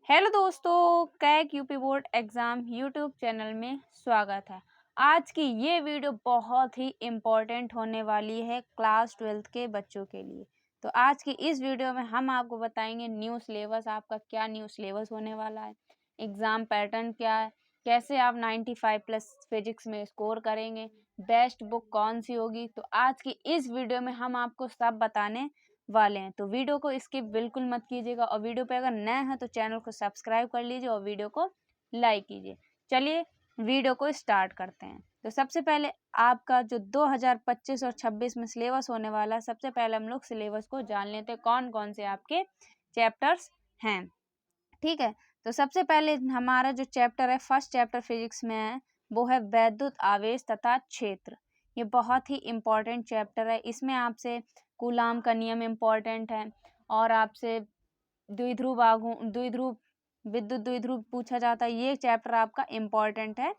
Hello दोस्तों, कैक UP board exam YouTube channel में स्वागत है। आज की ये वीडियो बहुत ही इम्पोर्टेंट होने वाली है क्लास 12th के बच्चों के लिए। तो आज की इस वीडियो में हम आपको बताएंगे न्यू सिलेबस, आपका क्या न्यू सिलेबस होने वाला है, एग्ज़ाम पैटर्न क्या है, कैसे आप 95 प्लस फिजिक्स में स्कोर करेंगे, बेस्ट बुक कौन सी होगी। तो आज की इस वीडियो में हम आपको सब बताने वाले हैं। तो वीडियो को स्किप बिल्कुल मत कीजिएगा और वीडियो पे अगर नए हैं तो चैनल को सब्सक्राइब कर लीजिए और वीडियो को लाइक कीजिए। चलिए वीडियो को स्टार्ट करते हैं। तो सबसे पहले आपका जो 2025 और 26 में सिलेबस होने वाला है, सबसे पहले हम लोग सिलेबस को जान लेते हैं कौन कौन से आपके चैप्टर्स हैं। ठीक है, तो सबसे पहले हमारा जो चैप्टर है, फर्स्ट चैप्टर फिजिक्स में है, वो है वैद्युत आवेश तथा क्षेत्र। ये बहुत ही इम्पोर्टेंट चैप्टर है। इसमें आपसे कूलाम का नियम इम्पोर्टेंट है और आपसे द्विध्रुव विद्युत द्विध्रुव पूछा जाता है। ये चैप्टर आपका इम्पोर्टेंट है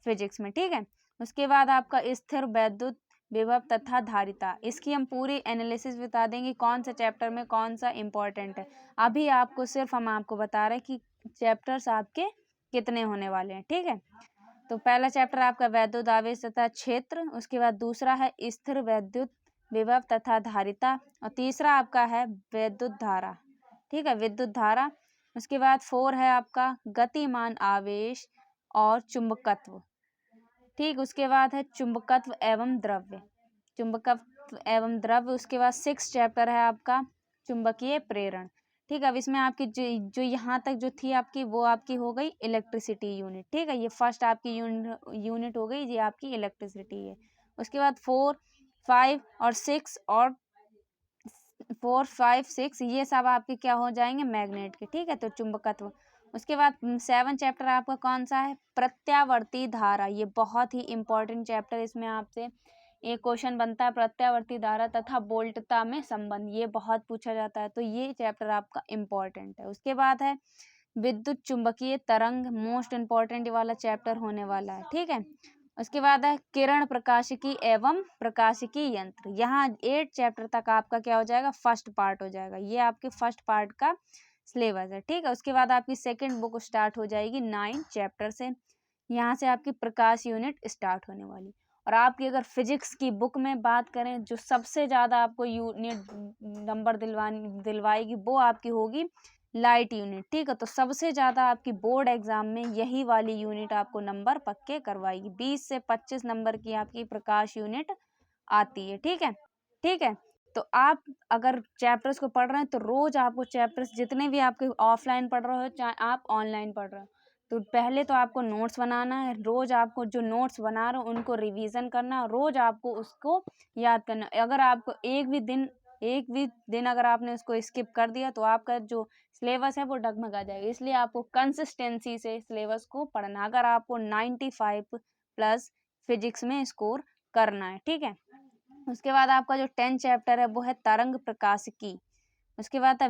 फिजिक्स में। ठीक है, उसके बाद आपका स्थिर वैद्युत विभव तथा धारिता, इसकी हम पूरी एनालिसिस बता देंगे कौन सा चैप्टर में कौन सा इम्पोर्टेंट है। अभी आपको सिर्फ हम आपको बता रहे हैं कि चैप्टर्स आपके कितने होने वाले हैं। ठीक है, तो पहला चैप्टर आपका वैद्युत आवेश तथा क्षेत्र, उसके बाद दूसरा है स्थिर वैद्युत विभव तथा धारिता और तीसरा आपका है वैद्युत धारा। ठीक है, विद्युत धारा। उसके बाद 4 है आपका गतिमान आवेश और चुंबकत्व। ठीक, उसके बाद है चुंबकत्व एवं द्रव्य, चुंबकत्व एवं द्रव्य। उसके बाद 6 चैप्टर है आपका चुंबकीय प्रेरण। ठीक है, अब इसमें आपकी जो यहाँ तक जो थी आपकी, वो आपकी हो गई इलेक्ट्रिसिटी यूनिट। ठीक है, ये फर्स्ट आपकी यूनिट हो गई, ये आपकी इलेक्ट्रिसिटी है। उसके बाद 4, 5 और 6 और 4, 5, 6 ये सब आपके क्या हो जाएंगे, मैग्नेट के। ठीक है, तो चुंबकत्व। उसके बाद 7 चैप्टर आपका कौन सा है, प्रत्यावर्ती धारा। ये बहुत ही इंपॉर्टेंट चैप्टर, इसमें आपसे एक क्वेश्चन बनता है प्रत्यावर्ती धारा तथा वोल्टता में संबंध, ये बहुत पूछा जाता है, तो ये चैप्टर आपका इम्पोर्टेंट है। उसके बाद है विद्युत चुंबकीय तरंग, मोस्ट इम्पॉर्टेंट वाला चैप्टर होने वाला है। ठीक है, उसके बाद है किरण प्रकाशिकी एवं प्रकाशिकी यंत्र। यहाँ 8 चैप्टर तक आपका क्या हो जाएगा, फर्स्ट पार्ट हो जाएगा। ये आपके फर्स्ट पार्ट का सिलेबस है। ठीक है, उसके बाद आपकी सेकंड बुक स्टार्ट हो जाएगी 9 चैप्टर से। यहाँ से आपकी प्रकाश यूनिट स्टार्ट होने वाली। और आपकी अगर फिजिक्स की बुक में बात करें, जो सबसे ज़्यादा आपको यूनिट नंबर दिलवाएगी वो आपकी होगी लाइट यूनिट। ठीक है, तो सबसे ज़्यादा आपकी बोर्ड एग्जाम में यही वाली यूनिट आपको नंबर पक्के करवाएगी। 20 से 25 नंबर की आपकी प्रकाश यूनिट आती है। ठीक है, ठीक है, तो आप अगर चैप्टर्स को पढ़ रहे हैं तो रोज आपको चैप्टर्स जितने भी आपके ऑफलाइन पढ़ रहे हो चाहे आप ऑनलाइन पढ़ रहे हो, तो पहले तो आपको नोट्स बनाना है। रोज आपको जो नोट्स बना रहे हो उनको रिवीजन करना है, रोज आपको उसको याद करना है। अगर आपको एक भी दिन अगर आपने उसको स्किप कर दिया तो आपका जो सिलेबस है वो डगमगा जाएगा। इसलिए आपको कंसिस्टेंसी से सिलेबस को पढ़ना, अगर आपको 95 प्लस फिजिक्स में स्कोर करना है। ठीक है, उसके बाद आपका जो 10 चैप्टर है वो है तरंग प्रकाशिकी। उसके बाद है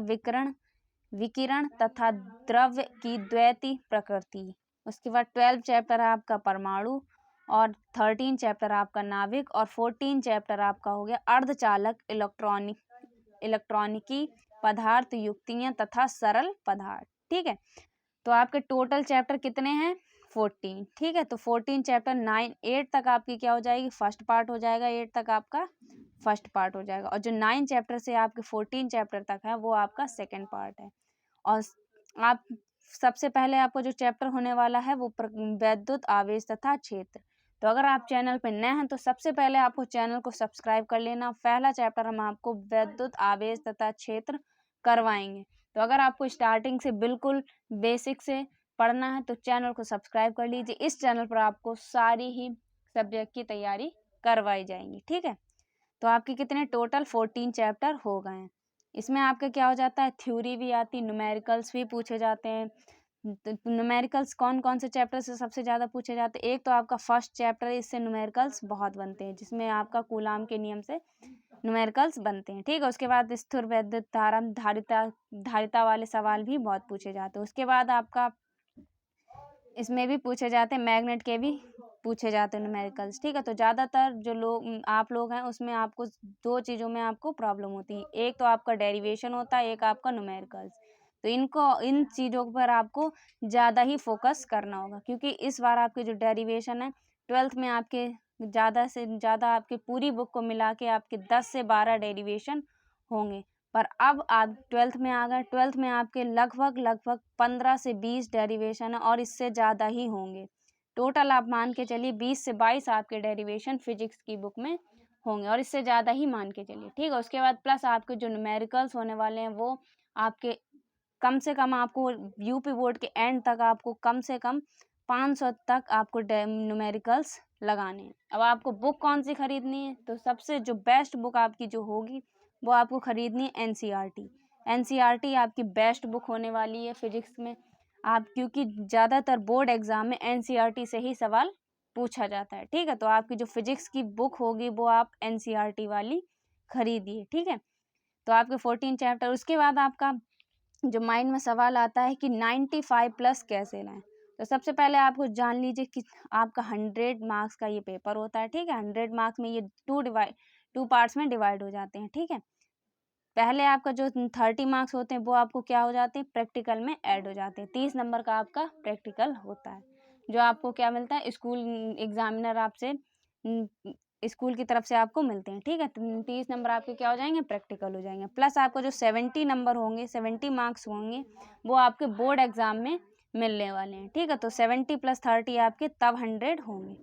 विकिरण तथा द्रव्य की द्वैती प्रकृति। उसके बाद 12 चैप्टर है आपका परमाणु और 13 चैप्टर आपका नाभिक और 14 चैप्टर आपका हो गया अर्धचालक इलेक्ट्रॉनिकी पदार्थ युक्तियां तथा सरल पदार्थ। ठीक है, तो आपके टोटल चैप्टर कितने हैं, 14। ठीक है, तो 14 चैप्टर 8 तक आपकी क्या हो जाएगी, फर्स्ट पार्ट हो जाएगा। 8 तक आपका फर्स्ट पार्ट हो जाएगा और जो 9 चैप्टर से आपके 14 चैप्टर तक है वो आपका सेकेंड पार्ट है। और आप सबसे पहले आपको जो चैप्टर होने वाला है वो वैद्युत आवेश तथा क्षेत्र। तो अगर आप चैनल पर नए हैं तो सबसे पहले आपको चैनल को सब्सक्राइब कर लेना। पहला चैप्टर हम आपको वैद्युत आवेश तथा क्षेत्र करवाएंगे। तो अगर आपको स्टार्टिंग से बिल्कुल बेसिक से पढ़ना है तो चैनल को सब्सक्राइब कर लीजिए। इस चैनल पर आपको सारी ही सब्जेक्ट की तैयारी करवाई जाएंगी। ठीक है, तो आपके कितने टोटल 14 चैप्टर हो गए हैं। इसमें आपका क्या हो जाता है, थ्योरी भी आती, न्यूमेरिकल्स भी पूछे जाते हैं। न्यूमेरिकल्स कौन कौन से चैप्टर से सबसे ज़्यादा पूछे जाते हैं, एक तो आपका फर्स्ट चैप्टर है, इससे न्यूमेरिकल्स बहुत बनते हैं, जिसमें आपका कूलाम के नियम से न्यूमेरिकल्स बनते हैं। ठीक है, उसके बाद स्थिर वैद्युत धारा धारिता वाले सवाल भी बहुत पूछे जाते हैं। उसके बाद आपका इसमें भी पूछे जाते हैं, मैग्नेट के भी पूछे जाते हैं न्यूमेरिकल्स। ठीक है, तो ज़्यादातर जो आप लोग हैं उसमें आपको 2 चीज़ों में आपको प्रॉब्लम होती है, एक तो आपका डेरिवेशन होता है, एक आपका न्यूमेरिकल्स। तो इन चीज़ों पर आपको ज़्यादा ही फोकस करना होगा, क्योंकि इस बार आपके जो डेरिवेशन है 12th में आपके ज़्यादा से ज़्यादा आपके पूरी बुक को मिला के आपके 10 से 12 डेरिवेशन होंगे। पर अब आप 12th में आ गए, 12th में आपके लगभग 15 से 20 डेरिवेशन है और इससे ज़्यादा ही होंगे। टोटल आप मान के चलिए 20 से 22 आपके डेरिवेशन फिजिक्स की बुक में होंगे और इससे ज़्यादा ही मान के चलिए, ठीक है। उसके बाद प्लस आपके जो न्यूमेरिकल्स होने वाले हैं वो आपके कम से कम आपको यूपी बोर्ड के एंड तक आपको कम से कम 500 तक आपको न्यूमेरिकल्स लगाने हैं। अब आपको बुक कौन सी खरीदनी है, तो सबसे जो बेस्ट बुक आपकी जो होगी वो आपको खरीदनी है एनसीईआरटी। एनसीईआरटी आपकी बेस्ट बुक होने वाली है फिजिक्स में, आप क्योंकि ज़्यादातर बोर्ड एग्जाम में एनसीईआरटी से ही सवाल पूछा जाता है, ठीक है। तो आपकी जो फिजिक्स की बुक होगी वो आप एनसीईआरटी वाली खरीदिए, ठीक है। तो आपके 14 चैप्टर, उसके बाद आपका जो माइंड में सवाल आता है कि 95 प्लस कैसे लाएं। तो सबसे पहले आपको जान लीजिए कि आपका 100 मार्क्स का ये पेपर होता है, ठीक है। 100 मार्क्स में ये टू पार्ट्स में डिवाइड हो जाते हैं, ठीक है। पहले आपका जो 30 मार्क्स होते हैं वो आपको क्या हो जाते हैं, प्रैक्टिकल में ऐड हो जाते हैं। 30 नंबर का आपका प्रैक्टिकल होता है, जो आपको क्या मिलता है, स्कूल एग्जामिनर आपसे स्कूल की तरफ से आपको मिलते हैं, ठीक है। 30 नंबर आपके क्या हो जाएंगे, प्रैक्टिकल हो जाएंगे। प्लस आपको जो 70 नंबर होंगे, 70 मार्क्स होंगे वो आपके बोर्ड एग्जाम में मिलने वाले हैं, ठीक है। तो 70 + 30 आपके तब 100 होंगे,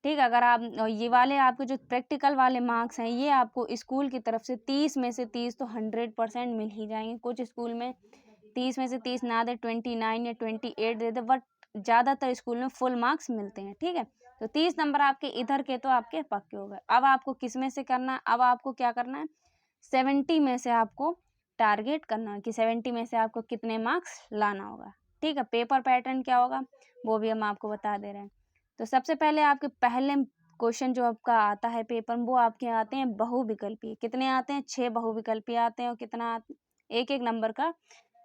ठीक है। अगर आप ये वाले आपके जो प्रैक्टिकल वाले मार्क्स हैं ये आपको स्कूल की तरफ से 30 में से 30 तो 100% मिल ही जाएंगे। कुछ स्कूल में 30 में से 30 ना दे, 29 या 28 दे दे, बट ज़्यादातर स्कूल में फुल मार्क्स मिलते हैं, ठीक है। तो 30 नंबर आपके इधर के तो आपके पक्के हो गए। अब आपको किस में से करना है, अब आपको क्या करना है, 70 में से आपको टारगेट करना है कि 70 में से आपको कितने मार्क्स लाना होगा, ठीक है। पेपर पैटर्न क्या होगा वो भी हम आपको बता दे रहे हैं। तो सबसे पहले आपके पहले क्वेश्चन जो आपका आता है पेपर में वो आपके आते हैं बहुविकल्पी। कितने आते हैं, 6 बहुविकल्पी आते हैं और कितना एक एक नंबर का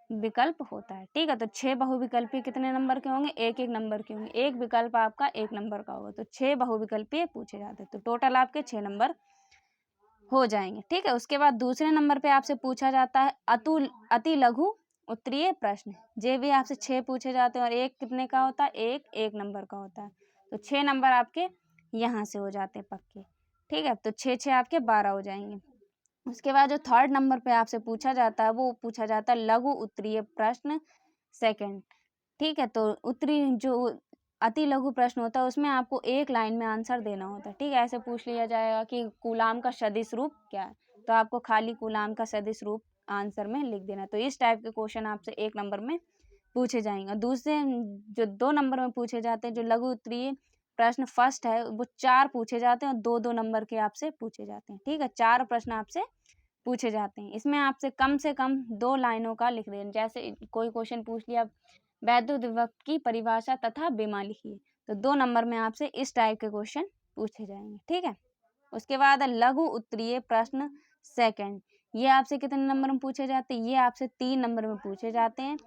विकल्प होता है, ठीक है। तो 6 बहुविकल्पी कितने नंबर के होंगे, एक एक नंबर के होंगे। एक विकल्प आपका 1 नंबर का होगा, तो 6 बहुविकल्पी पूछे जाते हैं। तो टोटल आपके 6 नंबर हो जाएंगे, ठीक है। उसके बाद दूसरे नंबर पे आपसे पूछा जाता है अति लघु उत्तरीय प्रश्न। जे भी आपसे 6 पूछे जाते हैं और एक कितने का होता है, एक नंबर का होता है। तो 6 नंबर आपके यहाँ से हो जाते हैं पक्के, ठीक है। तो 6 आपके 12 हो जाएंगे। उसके बाद जो थर्ड नंबर पे आपसे पूछा जाता है वो पूछा जाता है लघु उत्तरीय प्रश्न सेकंड, ठीक है। तो उत्तरी जो अति लघु प्रश्न होता है उसमें आपको एक लाइन में आंसर देना होता है, ठीक है। ऐसे पूछ लिया जाएगा कि कूलाम का सदिश रूप क्या है, तो आपको खाली कूलाम का सदिश रूप आंसर में लिख देना। तो इस टाइप के क्वेश्चन आपसे 1 नंबर में पूछे जाएंगे। दूसरे जो 2 नंबर में पूछे जाते हैं, जो लघु उत्तरीय प्रश्न फर्स्ट है वो 4 पूछे जाते हैं और 2-2 नंबर के आपसे पूछे जाते हैं, ठीक है। 4 प्रश्न आपसे पूछे जाते हैं। इसमें आपसे कम से कम 2 लाइनों का लिख देना। जैसे कोई क्वेश्चन पूछ लिया, वैद्युत विभक्त की परिभाषा तथा बीमा लिखिए, तो 2 नंबर में आपसे इस टाइप के क्वेश्चन पूछे जाएंगे, ठीक है। उसके बाद लघु उत्तरीय प्रश्न सेकंड, ये आपसे कितने नंबर में पूछे जाते हैं, ये आपसे 3 नंबर में पूछे जाते हैं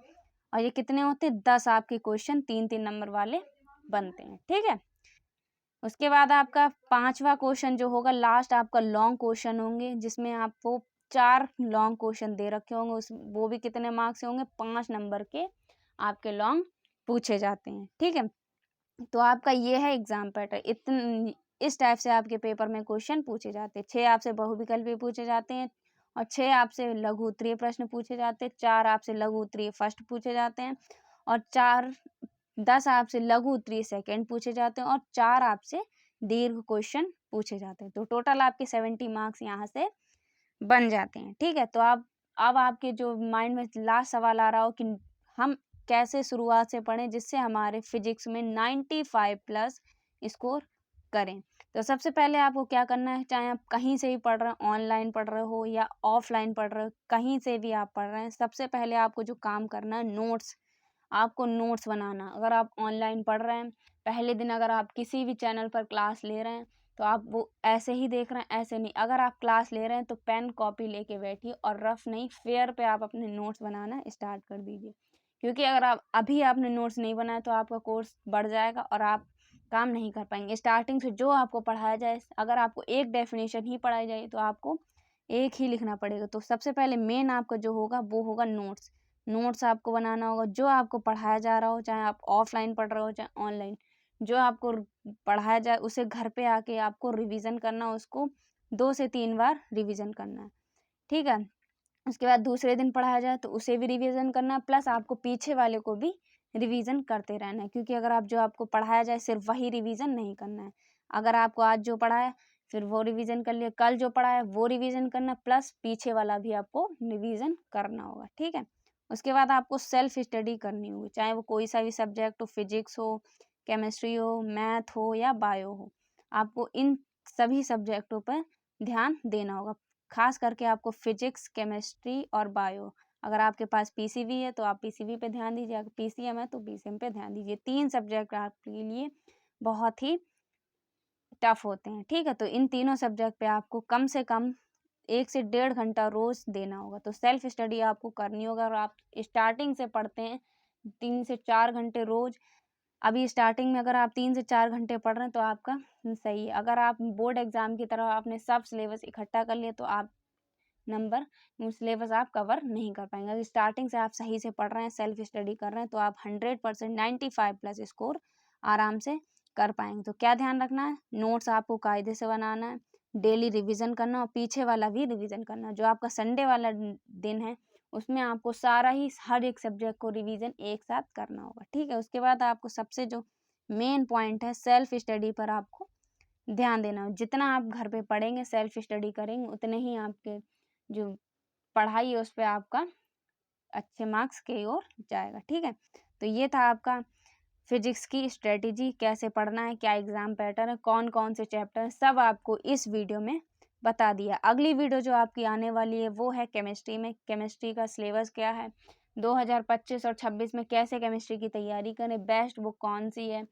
और ये कितने होते हैं, 10 आपके क्वेश्चन 3-3 नंबर वाले बनते हैं, ठीक है। उसके बाद आपका 5वां क्वेश्चन जो होगा लास्ट आपका लॉन्ग क्वेश्चन होंगे, जिसमें आपको 4 लॉन्ग क्वेश्चन दे रखे होंगे, उस वो भी कितने मार्क्स से होंगे, 5 नंबर के आपके लॉन्ग पूछे जाते हैं, ठीक है। तो आपका ये है एग्जाम पैटर्न। इस टाइप से आपके पेपर में क्वेश्चन पूछे जाते हैं। 6 आपसे बहुविकल्पी पूछे जाते हैं और 6 आपसे लघु उत्तरीय प्रश्न पूछे जाते हैं, 4 आपसे लघु उत्तरीय फर्स्ट पूछे जाते हैं और 10 आपसे लघु उत्तरीय सेकंड पूछे जाते हैं और 4 आपसे दीर्घ क्वेश्चन पूछे जाते हैं। तो टोटल आपके 70 मार्क्स यहाँ से बन जाते हैं, ठीक है। तो अब आपके जो माइंड में लास्ट सवाल आ रहा हो कि हम कैसे शुरुआत से पढ़ें जिससे हमारे फिजिक्स में 95 प्लस स्कोर करें। तो सबसे पहले आपको क्या करना है, चाहे आप कहीं से भी पढ़ रहे हो, ऑनलाइन पढ़ रहे हो या ऑफलाइन पढ़ रहे हो, कहीं से भी आप पढ़ रहे हैं, सबसे पहले आपको जो काम करना है आपको नोट्स बनाना। अगर आप ऑनलाइन पढ़ रहे हैं, पहले दिन अगर आप किसी भी चैनल पर क्लास ले रहे हैं तो आप वो ऐसे ही देख रहे हैं, ऐसे नहीं। अगर आप क्लास ले रहे हैं तो पेन कॉपी लेके बैठिए और रफ नहीं फेयर पे आप अपने नोट्स बनाना स्टार्ट कर दीजिए, क्योंकि अगर आप अभी आपने नोट्स नहीं बनाया तो आपका कोर्स बढ़ जाएगा और आप काम नहीं कर पाएंगे। स्टार्टिंग से जो आपको पढ़ाया जाए, अगर आपको एक डेफिनेशन ही पढ़ाई जाए तो आपको एक ही लिखना पड़ेगा। तो सबसे पहले मेन आपका जो होगा वो होगा नोट्स। नोट्स आपको बनाना होगा। जो आपको पढ़ाया जा रहा हो, चाहे आप ऑफलाइन पढ़ रहे हो चाहे ऑनलाइन, जो आपको पढ़ाया जाए उसे घर पे आके आपको रिवीजन करना, उसको 2 से 3 बार रिवीजन करना है, ठीक है। उसके बाद दूसरे दिन पढ़ाया जाए तो उसे भी रिवीजन करना है, प्लस आपको पीछे वाले को भी रिवीजन करते रहना है, क्योंकि अगर आप जो आपको पढ़ाया जाए सिर्फ वही रिवीजन नहीं करना है। अगर आपको आज जो पढ़ा है फिर वो रिवीजन कर लिया, कल जो पढ़ा है वो रिवीजन करना, प्लस पीछे वाला भी आपको रिवीजन करना होगा, ठीक है। उसके बाद आपको सेल्फ स्टडी करनी होगी, चाहे वो कोई सा भी सब्जेक्ट हो, फिजिक्स हो, केमिस्ट्री हो, मैथ हो या बायो हो, आपको इन सभी सब्जेक्टों पर ध्यान देना होगा। खास करके आपको फिजिक्स, केमिस्ट्री और बायो, अगर आपके पास पीसीबी है तो आप पीसीबी पे ध्यान दीजिए, अगर पीसीएम है तो पीसीएम पे ध्यान दीजिए। 3 सब्जेक्ट आपके लिए बहुत ही टफ होते हैं, ठीक है। तो इन तीनों सब्जेक्ट पे आपको कम से कम 1 से 1.5 घंटा रोज देना होगा। तो सेल्फ स्टडी आपको करनी होगा, और आप स्टार्टिंग से पढ़ते हैं 3 से 4 घंटे रोज। अभी स्टार्टिंग में अगर आप 3 से 4 घंटे पढ़ रहे हैं तो आपका सही है। अगर आप बोर्ड एग्जाम की तरह आपने सब सिलेबस इकट्ठा कर लिया तो आप नंबर सिलेबस आप कवर नहीं कर पाएंगे। अगर स्टार्टिंग से आप सही से पढ़ रहे हैं, सेल्फ स्टडी कर रहे हैं, तो आप 100% 95 प्लस स्कोर आराम से कर पाएंगे। तो क्या ध्यान रखना है, नोट्स आपको कायदे से बनाना है, डेली रिवीजन करना और पीछे वाला भी रिवीजन करना। जो आपका संडे वाला दिन है उसमें आपको सारा ही हर एक सब्जेक्ट को रिवीजन एक साथ करना होगा, ठीक है। उसके बाद आपको सबसे जो मेन पॉइंट है, सेल्फ स्टडी पर आपको ध्यान देना हो। जितना आप घर पे पढ़ेंगे, सेल्फ स्टडी करेंगे, उतने ही आपके जो पढ़ाई है उस पर आपका अच्छे मार्क्स की ओर जाएगा, ठीक है। तो ये था आपका फिजिक्स की स्ट्रेटेजी, कैसे पढ़ना है, क्या एग्जाम पैटर्न है, कौन कौन से चैप्टर है, सब आपको इस वीडियो में बता दिया। अगली वीडियो जो आपकी आने वाली है वो है केमिस्ट्री में। केमिस्ट्री का सिलेबस क्या है, 2025 और 26 में कैसे केमिस्ट्री की तैयारी करें, बेस्ट बुक कौन सी है,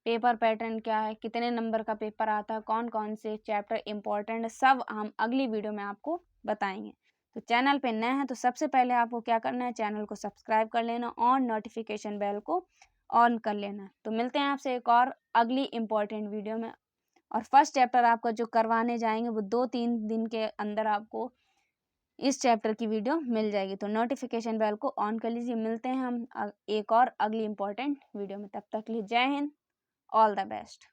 पेपर पैटर्न क्या है, कितने नंबर का पेपर आता है, कौन कौन से चैप्टर इंपॉर्टेंट है, सब हम अगली वीडियो में आपको बताएंगे। तो चैनल पे नए हैं तो सबसे पहले आपको क्या करना है, चैनल को सब्सक्राइब कर लेना और नोटिफिकेशन बेल को ऑन कर लेना। तो मिलते हैं आपसे एक और अगली इम्पोर्टेंट वीडियो में। और फर्स्ट चैप्टर आपका जो करवाने जाएंगे वो 2-3 दिन के अंदर आपको इस चैप्टर की वीडियो मिल जाएगी। तो नोटिफिकेशन बेल को ऑन कर लीजिए। मिलते हैं हम एक और अगली इम्पोर्टेंट वीडियो में, तब तक के लिए जय हिंद, ऑल द बेस्ट।